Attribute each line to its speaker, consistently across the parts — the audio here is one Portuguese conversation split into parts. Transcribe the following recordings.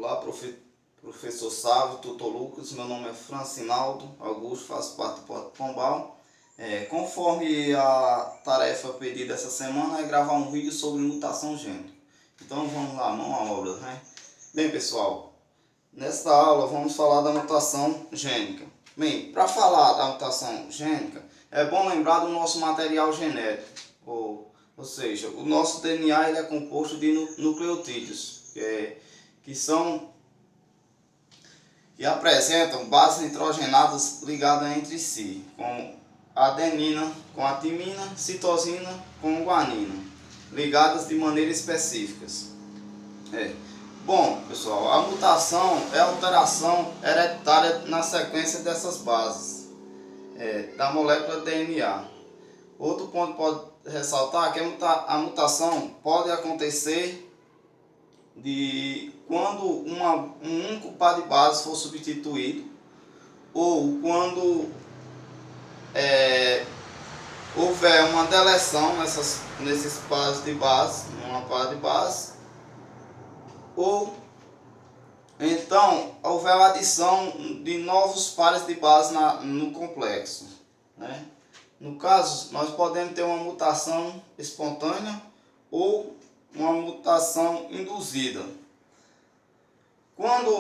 Speaker 1: Olá, professor Sávio, tutor Lucas, meu nome é Francinaldo Augusto, faço parte do Porto Pombal. Conforme a tarefa pedida essa semana é gravar um vídeo sobre mutação gênica. Então vamos lá, mão à obra, né? Bem pessoal, nesta aula vamos falar da mutação gênica. Bem, para falar da mutação gênica, é bom lembrar do nosso material genético, ou seja, o nosso DNA ele é composto de nucleotídeos, que apresentam bases nitrogenadas ligadas entre si, como adenina com a timina, citosina com guanina, ligadas de maneira específica. Bom, pessoal, a mutação é a alteração hereditária na sequência dessas bases da molécula DNA. Outro ponto pode ressaltar que a mutação pode acontecer quando um único par de bases for substituído, ou quando houver uma deleção nesses pares de base, numa par de base, ou então houver a adição de novos pares de base no complexo, né? No caso, nós podemos ter uma mutação espontânea ou uma mutação induzida. Quando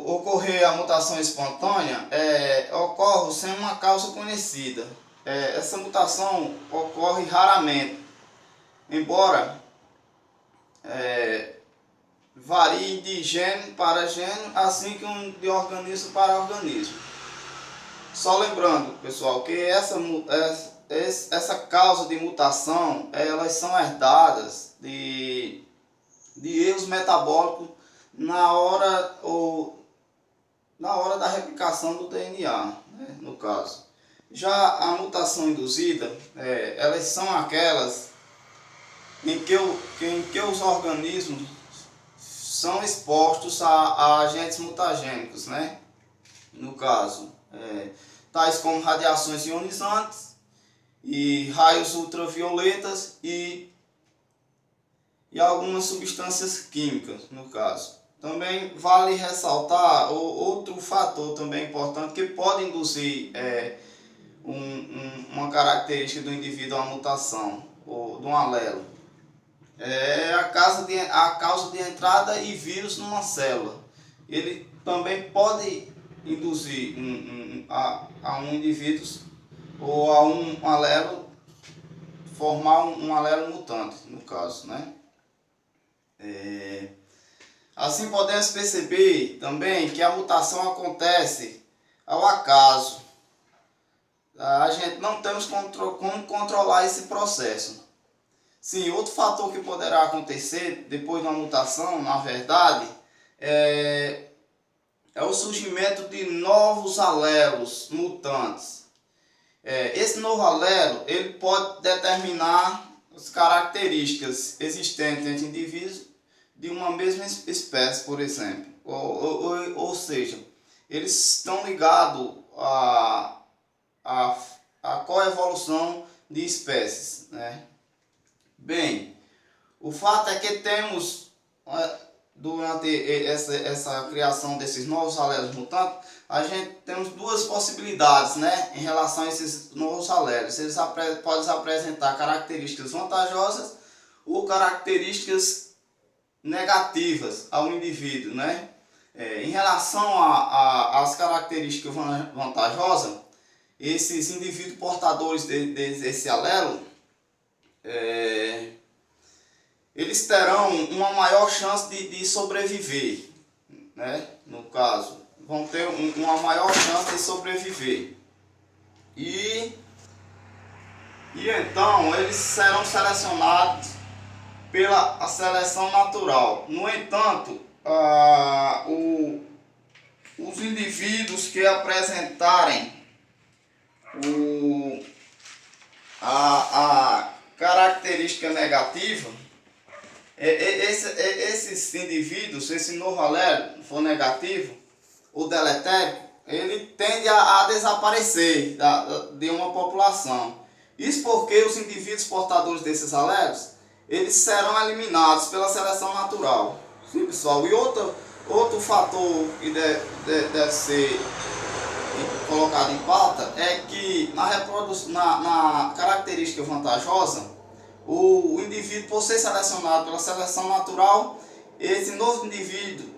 Speaker 1: ocorrer a mutação espontânea, ocorre sem uma causa conhecida. Essa mutação ocorre raramente, embora varie de gene para gene, assim como de organismo para organismo. Só lembrando, pessoal, que essa causa de mutação, elas são herdadas de erros metabólicos na hora da replicação do DNA, né, no caso. Já a mutação induzida, elas são aquelas em que os organismos são expostos a agentes mutagênicos, né? No caso, tais como radiações ionizantes e raios ultravioletas e algumas substâncias químicas, no caso. Também vale ressaltar outro fator também importante que pode induzir uma característica do indivíduo a uma mutação ou de um alelo. É a causa de entrada e vírus numa célula. Ele também pode induzir a um indivíduo ou a um alelo, formar um alelo mutante, no caso, né? Assim podemos perceber também que a mutação acontece ao acaso. A gente não temos como controlar esse processo. Sim, outro fator que poderá acontecer depois de uma mutação, na verdade, é o surgimento de novos alelos mutantes. Esse novo alelo ele pode determinar as características existentes entre indivíduos de uma mesma espécie, por exemplo. Ou seja, eles estão ligados à coevolução de espécies, né? Bem, o fato é que temos, durante essa criação desses novos alelos mutantes, a gente temos duas possibilidades, né, em relação a esses novos alelos. Eles podem apresentar características vantajosas ou características negativas ao indivíduo, né? Em relação às características vantajosas, esses indivíduos portadores desse alelo, eles terão uma maior chance de sobreviver, né? No caso, vão ter uma maior chance de sobreviver. E então eles serão selecionados pela seleção natural. No entanto, os indivíduos que apresentarem a característica negativa, esses indivíduos, esse novo alelo for negativo ou deletérico, ele tende a desaparecer de uma população. Isso porque os indivíduos portadores desses alelos, eles serão eliminados pela seleção natural. Sim, pessoal. E Outro fator que deve ser colocado em pauta é que na característica vantajosa, o indivíduo, por ser selecionado pela seleção natural, esse novo indivíduo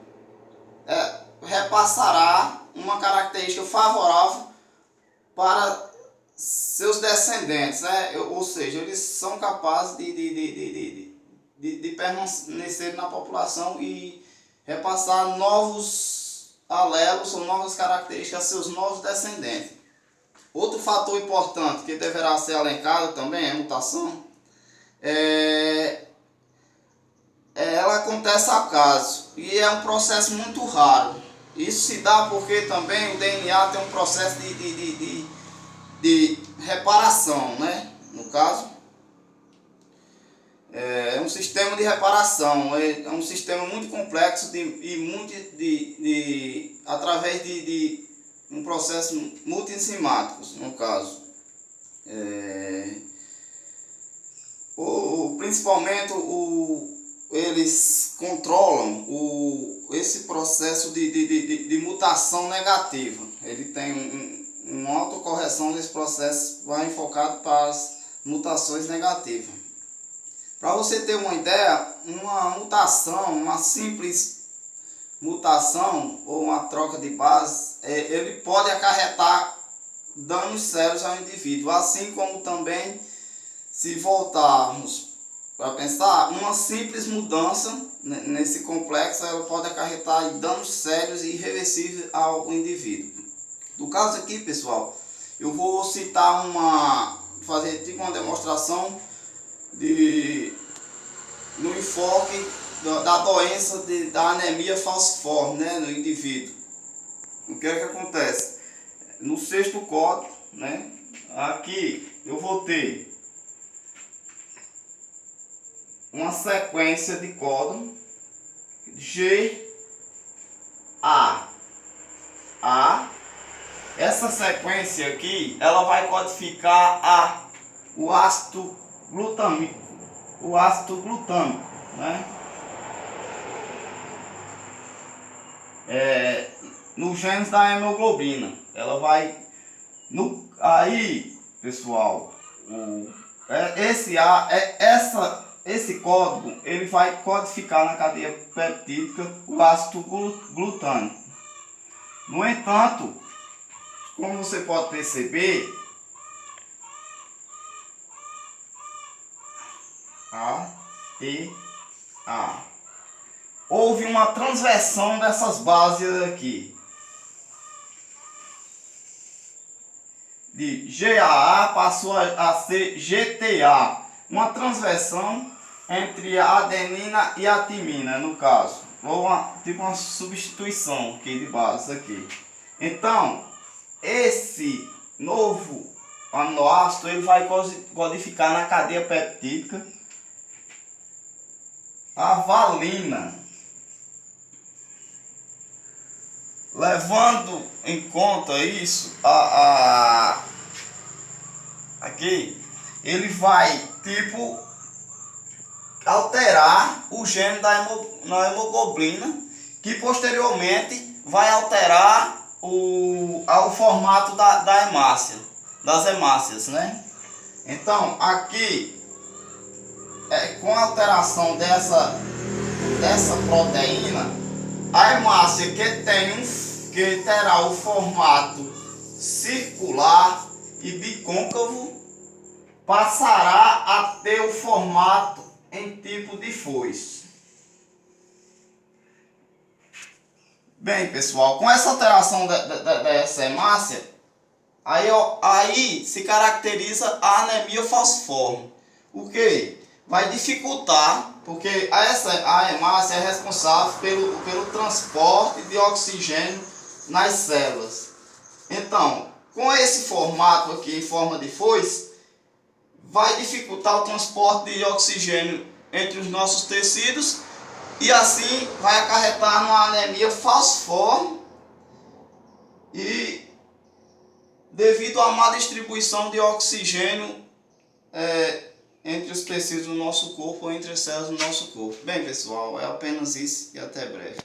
Speaker 1: repassará uma característica favorável para seus descendentes, né? Ou seja, eles são capazes de permanecer na população e repassar novos alelos ou novas características a seus novos descendentes. Outro fator importante que deverá ser elencado também é a mutação. Ela acontece a acaso e é um processo muito raro. Isso se dá porque também o DNA tem um processo de reparação, né? No caso, é um sistema de reparação, é um sistema muito complexo através de um processo multienzimático, no caso. Principalmente eles controlam esse processo de mutação negativa. Ele tem uma autocorreção desse processo, vai enfocado para as mutações negativas. Para você ter uma ideia, uma mutação, uma simples mutação ou uma troca de base, ele pode acarretar danos sérios ao indivíduo, assim como também, se voltarmos para pensar, uma simples mudança nesse complexo, ela pode acarretar danos sérios e irreversíveis ao indivíduo. No caso aqui, pessoal, eu vou citar fazer tipo uma demonstração no enfoque da doença da anemia falciforme, né, no indivíduo. O que é que acontece? No sexto código, né, aqui eu vou ter uma sequência de código GA. Essa sequência aqui, ela vai codificar o ácido glutâmico, né? No genes da hemoglobina. Ela vai aí, pessoal, esse código ele vai codificar na cadeia peptídica o ácido glutâmico. No entanto, como você pode perceber, houve uma transversão dessas bases aqui. De GAA passou a ser GTA. Uma transversão entre a adenina e a timina, no caso. Ou tipo uma substituição aqui de base aqui. Então, esse novo aminoácido ele vai codificar na cadeia peptídica a valina, levando em conta isso, aqui ele vai tipo alterar o gene da hemoglobina, que posteriormente vai alterar o formato da hemácia, das hemácias, né? Então aqui com a alteração dessa proteína, a hemácia que terá o formato circular e bicôncavo passará a ter o formato em tipo de foice. Bem, pessoal, com essa alteração dessa hemácia, aí se caracteriza a anemia falciforme. O que vai dificultar, porque a hemácia é responsável pelo transporte de oxigênio nas células. Então, com esse formato aqui em forma de foice, vai dificultar o transporte de oxigênio entre os nossos tecidos e assim vai acarretar numa anemia falciforme e devido à má distribuição de oxigênio entre os tecidos do nosso corpo ou entre as células do nosso corpo. Bem, pessoal, é apenas isso e até breve.